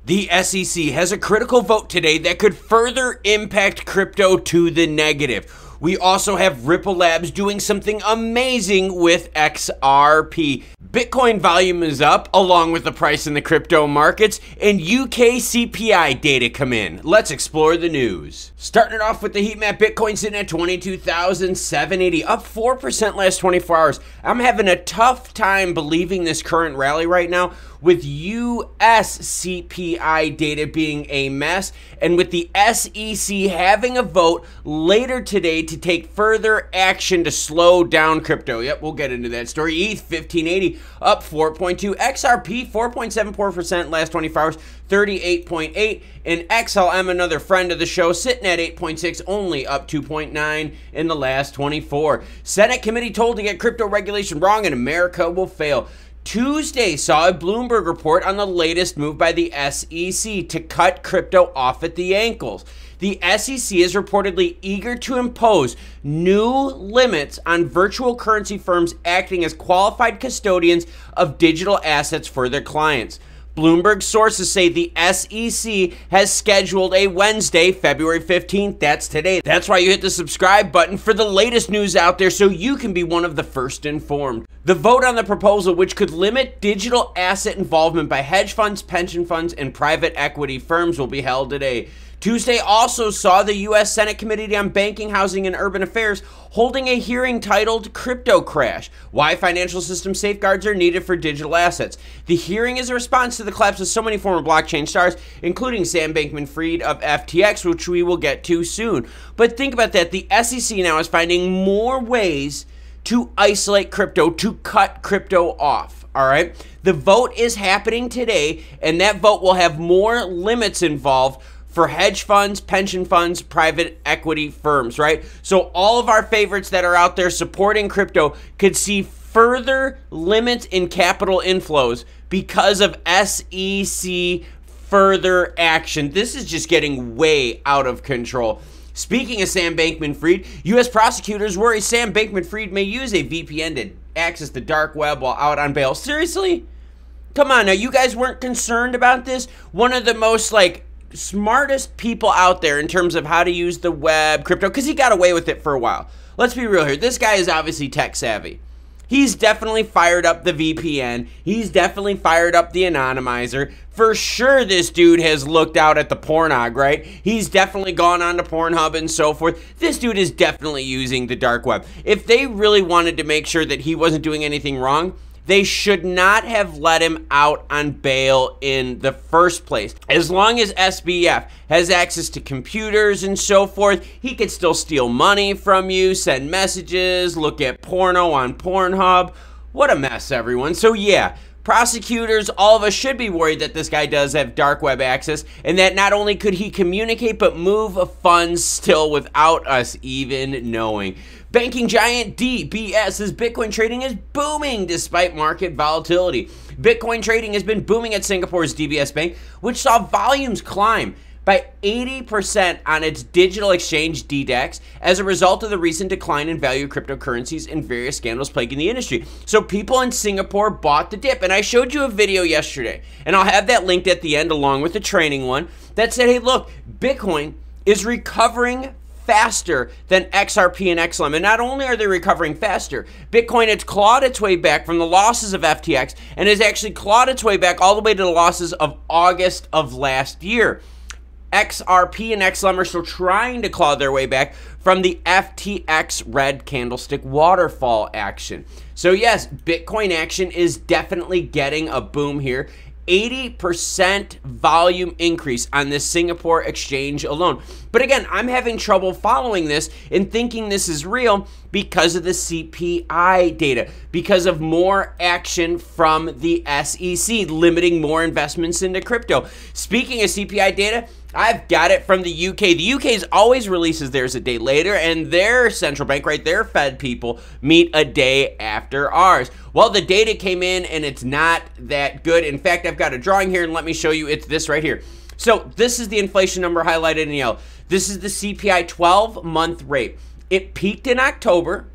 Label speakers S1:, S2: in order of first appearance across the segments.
S1: The SEC has a critical vote today that could further impact crypto to the negative. We also have Ripple Labs doing something amazing with XRP. Bitcoin volume is up along with the price in the crypto markets, and UK CPI data come in. Let's explore the news. Starting it off with the heat map, Bitcoin sitting at 22,780, up 4% last 24 hours. I'm having a tough time believing this current rally right now, with US CPI data being a mess, and with the SEC having a vote later today to take further action to slow down crypto. Yep, we'll get into that story. ETH 1580 up 4.2, XRP 4.74% last 24 hours, 38.8, and XLM, another friend of the show, sitting at 8.6, only up 2.9 in the last 24. Senate committee told to get crypto regulation wrong and America will fail. Tuesday saw a Bloomberg report on the latest move by the SEC to cut crypto off at the ankles. The SEC is reportedly eager to impose new limits on virtual currency firms acting as qualified custodians of digital assets for their clients. Bloomberg sources say the SEC has scheduled a Wednesday, February 15th, that's today. That's why you hit the subscribe button for the latest news out there so you can be one of the first informed. The vote on the proposal, which could limit digital asset involvement by hedge funds, pension funds, and private equity firms, will be held today. Tuesday also saw the U.S. Senate Committee on Banking, Housing, and Urban Affairs holding a hearing titled Crypto Crash: Why Financial System Safeguards Are Needed for Digital Assets. The hearing is a response to the collapse of so many former blockchain stars, including Sam Bankman-Fried of FTX, which we will get to soon. But think about that. The SEC now is finding more ways to isolate crypto, to cut crypto off. All right. The vote is happening today, and that vote will have more limits involved for hedge funds, pension funds, private equity firms, right? So all of our favorites that are out there supporting crypto could see further limits in capital inflows because of SEC further action. This is just getting way out of control. Speaking of Sam Bankman-Fried, U.S. prosecutors worry Sam Bankman-Fried may use a VPN to access the dark web while out on bail. Seriously? Come on, now you guys weren't concerned about this? One of the most, smartest people out there in terms of how to use the web, crypto, because he got away with it for a while. Let's be real here. This guy is obviously tech savvy. He's definitely fired up the VPN. He's definitely fired up the anonymizer. For sure, this dude has looked out at the pornog, right? He's definitely gone on to Pornhub and so forth. This dude is definitely using the dark web. If they really wanted to make sure that he wasn't doing anything wrong, they should not have let him out on bail in the first place. As long as SBF has access to computers and so forth, he could still steal money from you, send messages, look at porno on Pornhub. What a mess, everyone. So yeah, prosecutors, all of us should be worried that this guy does have dark web access, and that not only could he communicate, but move funds still without us even knowing. Banking giant DBS says Bitcoin trading is booming despite market volatility. Bitcoin trading has been booming at Singapore's DBS Bank, which saw volumes climb by 80% on its digital exchange DDEX as a result of the recent decline in value of cryptocurrencies and various scandals plaguing the industry. So people in Singapore bought the dip, and I showed you a video yesterday, and I'll have that linked at the end along with the training one, that said, hey, look, Bitcoin is recovering faster than XRP and XLM. And not only are they recovering faster, Bitcoin has clawed its way back from the losses of FTX and has actually clawed its way back all the way to the losses of August of last year. XRP and XLM are still trying to claw their way back from the FTX red candlestick waterfall action. So yes, Bitcoin action is definitely getting a boom here. 80% volume increase on this Singapore exchange alone. But again, I'm having trouble following this and thinking this is real because of the CPI data, because of more action from the SEC, limiting more investments into crypto. Speaking of CPI data, I've got it from the UK. The UK's always releases theirs a day later, and their central bank, right, their Fed people, meet a day after ours. Well, the data came in, and it's not that good. In fact, I've got a drawing here, and let me show you. It's this right here. So this is the inflation number highlighted in yellow. This is the CPI 12-month rate. It peaked in October,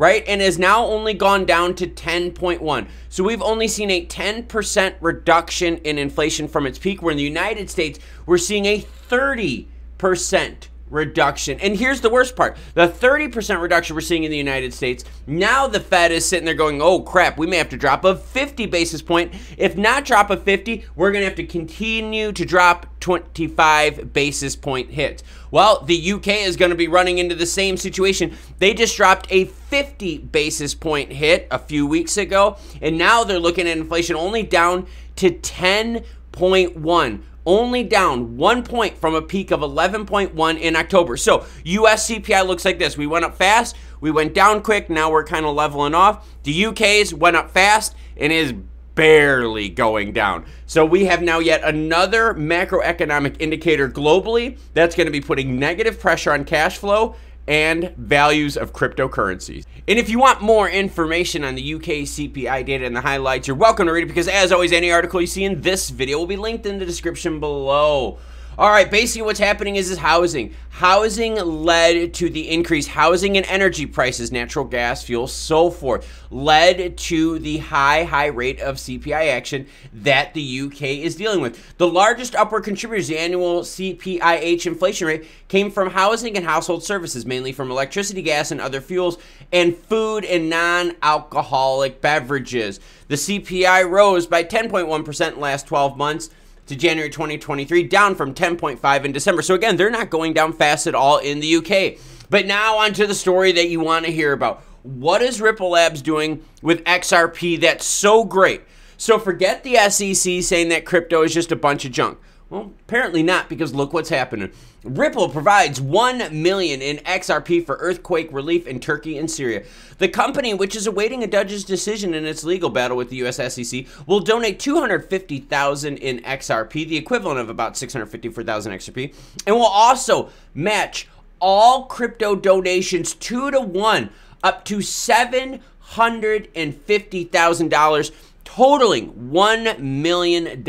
S1: right? And has now only gone down to 10.1. So we've only seen a 10% reduction in inflation from its peak, where in the United States, we're seeing a 30% reduction. And here's the worst part. The 30% reduction we're seeing in the United States, now the Fed is sitting there going, oh crap, we may have to drop a 50 basis point. If not drop a 50, we're going to have to continue to drop 25 basis point hits. Well, the UK is going to be running into the same situation. They just dropped a 50 basis point hit a few weeks ago, and now they're looking at inflation only down to 10.1. Only down 1 point from a peak of 11.1 in October. So US CPI looks like this. We went up fast, we went down quick, now we're kind of leveling off. The UK's went up fast and is barely going down. So we have now yet another macroeconomic indicator globally that's going to be putting negative pressure on cash flow and values of cryptocurrencies. And if you want more information on the UK CPI data and the highlights, you're welcome to read it, because as always, any article you see in this video will be linked in the description below. All right, basically what's happening is housing. Housing led to the increase. Housing and energy prices, natural gas, fuel, so forth, led to the high rate of CPI action that the UK is dealing with. The largest upward contributors, the annual CPIH inflation rate, came from housing and household services, mainly from electricity, gas, and other fuels, and food and non-alcoholic beverages. The CPI rose by 10.1% in the last 12 months, to January 2023, down from 10.5 in December. So again, they're not going down fast at all in the UK. But now onto the story that you want to hear about. What is Ripple Labs doing with XRP that's so great? So forget the SEC saying that crypto is just a bunch of junk. Well, apparently not, because look what's happening. Ripple provides $1 million in XRP for earthquake relief in Turkey and Syria. The company, which is awaiting a judge's decision in its legal battle with the US SEC, will donate $250,000 in XRP, the equivalent of about $654,000 XRP, and will also match all crypto donations 2-to-1, up to $750,000, totaling $1 million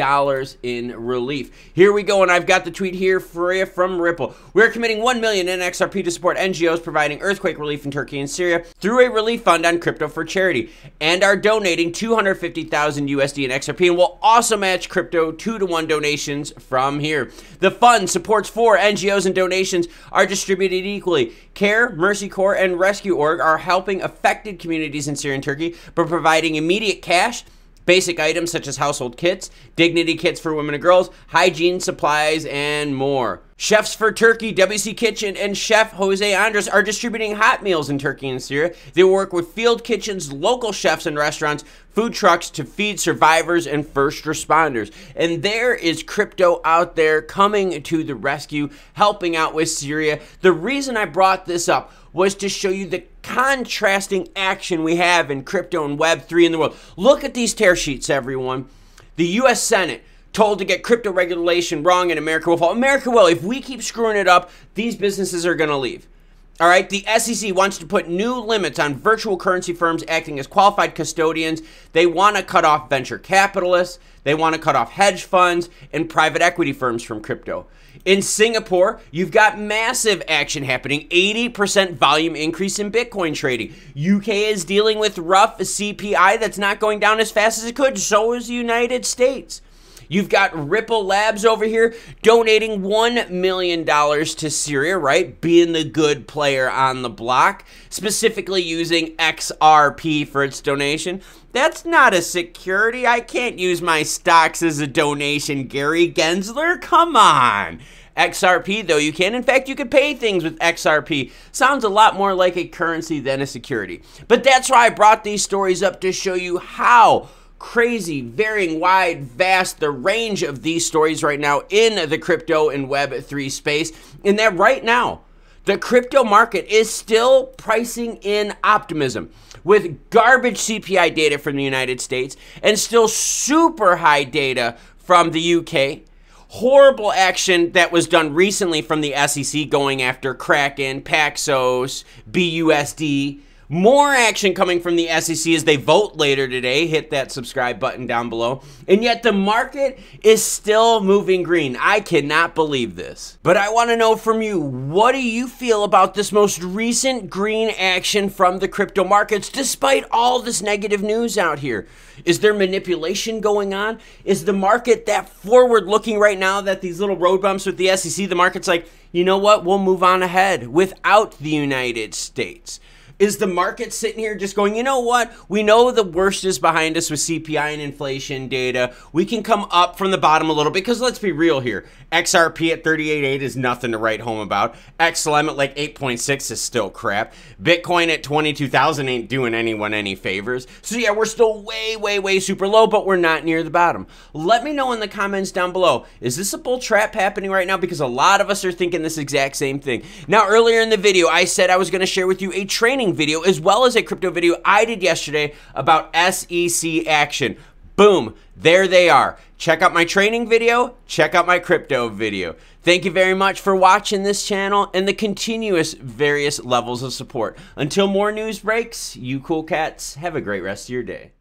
S1: in relief. Here we go, and I've got the tweet here for you from Ripple. We're committing $1 million in XRP to support NGOs providing earthquake relief in Turkey and Syria through a relief fund on Crypto for Charity, and are donating $250,000 USD in XRP, and will also match crypto 2-to-1 donations from here. The fund supports 4 NGOs, and donations are distributed equally. CARE, Mercy Corps, and Rescue Org are helping affected communities in Syria and Turkey by providing immediate cash, basic items such as household kits, dignity kits for women and girls, hygiene supplies, and more. Chefs for Turkey, WC Kitchen, and Chef Jose Andres are distributing hot meals in Turkey and Syria. They work with field kitchens, local chefs and restaurants, food trucks to feed survivors and first responders. And there is crypto out there coming to the rescue, helping out with Syria. The reason I brought this up was to show you the contrasting action we have in crypto and Web3 in the world. Look at these tear sheets, everyone. The US Senate told to get crypto regulation wrong and America will fall. America will. If we keep screwing it up, these businesses are going to leave. All right, the SEC wants to put new limits on virtual currency firms acting as qualified custodians. They want to cut off venture capitalists. They want to cut off hedge funds and private equity firms from crypto. In Singapore, you've got massive action happening, 80% volume increase in Bitcoin trading. UK is dealing with rough CPI that's not going down as fast as it could. So is the United States. You've got Ripple Labs over here donating $1 million to Syria, right? Being the good player on the block, specifically using XRP for its donation. That's not a security. I can't use my stocks as a donation, Gary Gensler. Come on. XRP, though, you can. In fact, you could pay things with XRP. Sounds a lot more like a currency than a security. But that's why I brought these stories up, to show you how crazy, varying, wide, vast the range of these stories right now in the crypto and Web3 space. And that right now, the crypto market is still pricing in optimism with garbage CPI data from the United States and still super high data from the UK. Horrible action that was done recently from the SEC going after Kraken, Paxos, BUSD, More action coming from the SEC as they vote later today. Hit that subscribe button down below. And yet the market is still moving green. I cannot believe this. But I want to know from you, what do you feel about this most recent green action from the crypto markets despite all this negative news out here? Is there manipulation going on? Is the market that forward looking right now that these little road bumps with the SEC, the market's like, you know what, we'll move on ahead without the United States? Is the market sitting here just going, you know what? We know the worst is behind us with CPI and inflation data. We can come up from the bottom a little bit because let's be real here. XRP at 38.8 is nothing to write home about. XLM at like 8.6 is still crap. Bitcoin at 22,000 ain't doing anyone any favors. So yeah, we're still way super low, but we're not near the bottom. Let me know in the comments down below. Is this a bull trap happening right now? Because a lot of us are thinking this exact same thing. Now, earlier in the video, I said I was going to share with you a training video as well as a crypto video I did yesterday about SEC action. Boom, there they are. Check out my training video, check out my crypto video. Thank you very much for watching this channel and the continuous various levels of support. Until more news breaks, you cool cats, have a great rest of your day.